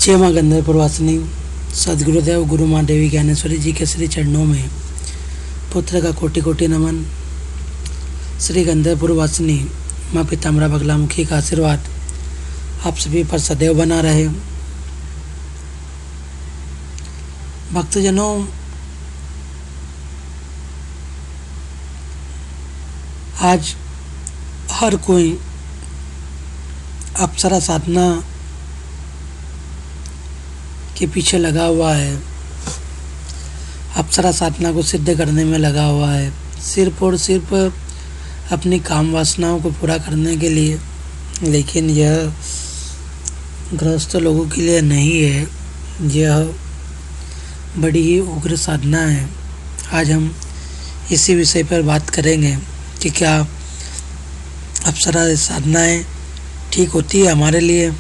जय माँ गंधर्वपुर वासिनी सदगुरुदेव गुरु माँ देवी ज्ञानेश्वरी जी के श्री चरणों में पुत्र का कोटि कोटि नमन। श्री गंधर्वपुर वासिनी माँ पीताम्बरा बगलामुखी का आशीर्वाद आप सभी पर सदैव बना रहे। भक्तजनों, आज हर कोई अप्सरा साधना के पीछे लगा हुआ है, अप्सरा साधना को सिद्ध करने में लगा हुआ है, सिर्फ और सिर्फ अपनी काम वासनाओं को पूरा करने के लिए। लेकिन यह गृहस्थ लोगों के लिए नहीं है, यह बड़ी ही उग्र साधना है। आज हम इसी विषय पर बात करेंगे कि क्या अप्सरा साधनाएं ठीक होती है हमारे लिए।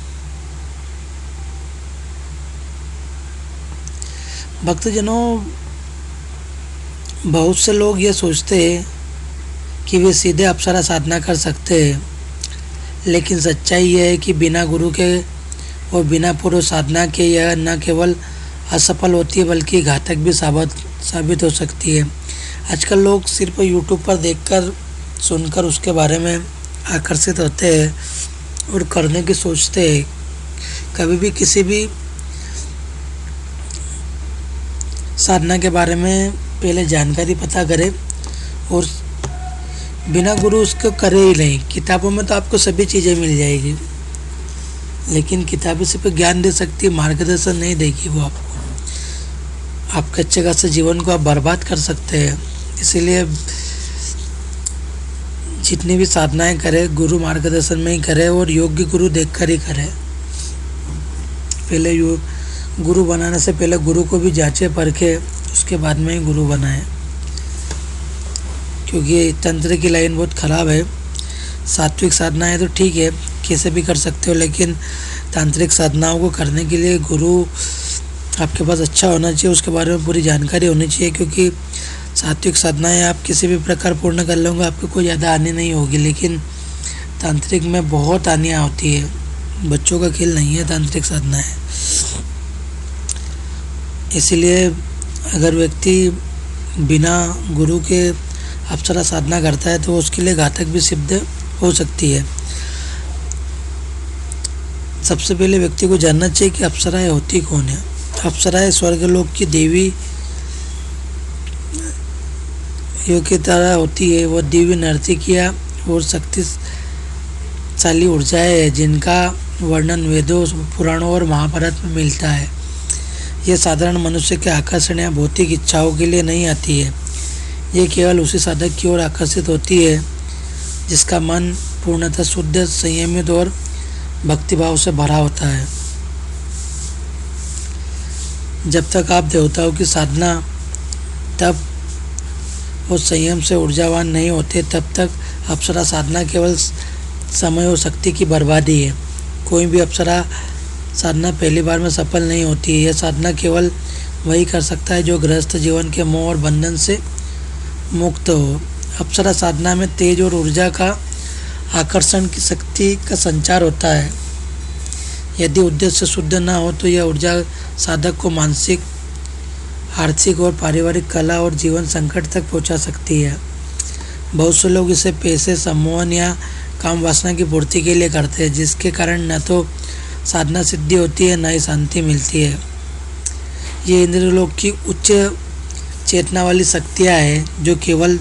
भक्तजनों, बहुत से लोग ये सोचते हैं कि वे सीधे अप्सरा साधना कर सकते हैं, लेकिन सच्चाई यह है कि बिना गुरु के और बिना पूर्व साधना के यह न केवल असफल होती है बल्कि घातक भी साबित हो सकती है। आजकल लोग सिर्फ यूट्यूब पर देखकर सुनकर उसके बारे में आकर्षित होते हैं और करने की सोचते हैं। कभी भी किसी भी साधना के बारे में पहले जानकारी पता करें और बिना गुरु उसको करे ही नहीं। किताबों में तो आपको सभी चीज़ें मिल जाएगी, लेकिन किताबें सिर्फ ज्ञान दे सकती है, मार्गदर्शन नहीं देगी वो आपको। आपके अच्छे खासे जीवन को आप बर्बाद कर सकते हैं। इसीलिए जितनी भी साधनाएं करें गुरु मार्गदर्शन में ही करें और योग्य गुरु देखकर ही करें। पहले गुरु बनाने से पहले गुरु को भी जांचे परखे उसके बाद में ही गुरु बनाए, क्योंकि तंत्र की लाइन बहुत ख़राब है। सात्विक साधनाएं तो ठीक है, कैसे भी कर सकते हो, लेकिन तांत्रिक साधनाओं को करने के लिए गुरु आपके पास अच्छा होना चाहिए, उसके बारे में पूरी जानकारी होनी चाहिए। क्योंकि सात्विक साधनाएं आप किसी भी प्रकार पूर्ण कर लोगे, आपको कोई ज़्यादा हानि नहीं होगी, लेकिन तांत्रिक में बहुत हानियाँ होती है। बच्चों का खेल नहीं है तांत्रिक साधनाएं। इसलिए अगर व्यक्ति बिना गुरु के अप्सरा साधना करता है तो उसके लिए घातक भी सिद्ध हो सकती है। सबसे पहले व्यक्ति को जानना चाहिए कि अप्सराएं होती कौन है। अप्सराएं स्वर्गलोक की देवी की तरह होती है। वह दिव्य नर्तकियाँ और शक्तिशाली ऊर्जाएं हैं जिनका वर्णन वेदों, पुराणों और महाभारत में मिलता है। यह साधारण मनुष्य के आकर्षण या भौतिक इच्छाओं के लिए नहीं आती है। ये केवल उसी साधक की ओर आकर्षित होती है जिसका मन पूर्णतः शुद्ध, संयमित और भक्तिभाव से भरा होता है। जब तक आप देवताओं की साधना तब वो संयम से ऊर्जावान नहीं होते, तब तक अप्सरा साधना केवल समय और शक्ति की बर्बादी है। कोई भी अप्सरा साधना पहली बार में सफल नहीं होती है। यह साधना केवल वही कर सकता है जो गृहस्थ जीवन के मोह और बंधन से मुक्त हो। अप्सरा साधना में तेज और ऊर्जा का आकर्षण की शक्ति का संचार होता है। यदि उद्देश्य शुद्ध न हो तो यह ऊर्जा साधक को मानसिक, आर्थिक और पारिवारिक कला और जीवन संकट तक पहुंचा सकती है। बहुत से लोग इसे पैसे, सम्मोहन या काम वासना की पूर्ति के लिए करते हैं, जिसके कारण न तो साधना सिद्धि होती है न ही शांति मिलती है। ये इंद्रलोक की उच्च चेतना वाली शक्तियाँ हैं जो केवल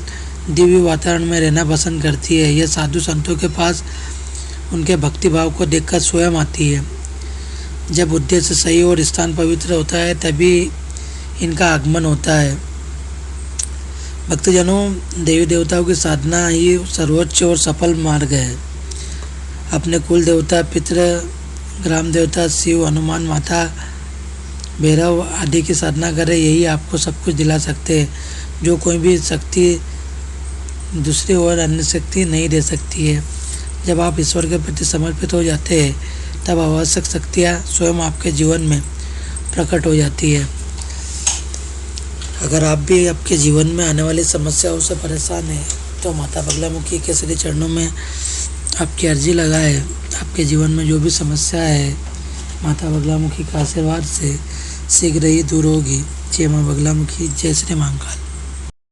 दिव्य वातावरण में रहना पसंद करती है। यह साधु संतों के पास उनके भक्तिभाव को देखकर स्वयं आती है। जब उद्देश्य सही और स्थान पवित्र होता है तभी इनका आगमन होता है। भक्तजनों, देवी देवताओं की साधना ही सर्वोच्च और सफल मार्ग है। अपने कुल देवता, पितृ, ग्राम देवता, शिव, हनुमान, माता, भैरव आदि की साधना करें। यही आपको सब कुछ दिला सकते हैं जो कोई भी शक्ति दूसरी और अन्य शक्ति नहीं दे सकती है। जब आप ईश्वर के प्रति समर्पित हो जाते हैं तब आवश्यक शक्तियाँ स्वयं आपके जीवन में प्रकट हो जाती है। अगर आप भी आपके जीवन में आने वाली समस्याओं से परेशान हैं तो माता बगलामुखी के श्री चरणों में आपकी अर्जी लगाए। आपके जीवन में जो भी समस्या है माता बगलामुखी का आशीर्वाद से शीघ्र ही दूर होगी। जय माँ बगलामुखी, जय श्री महाकाल।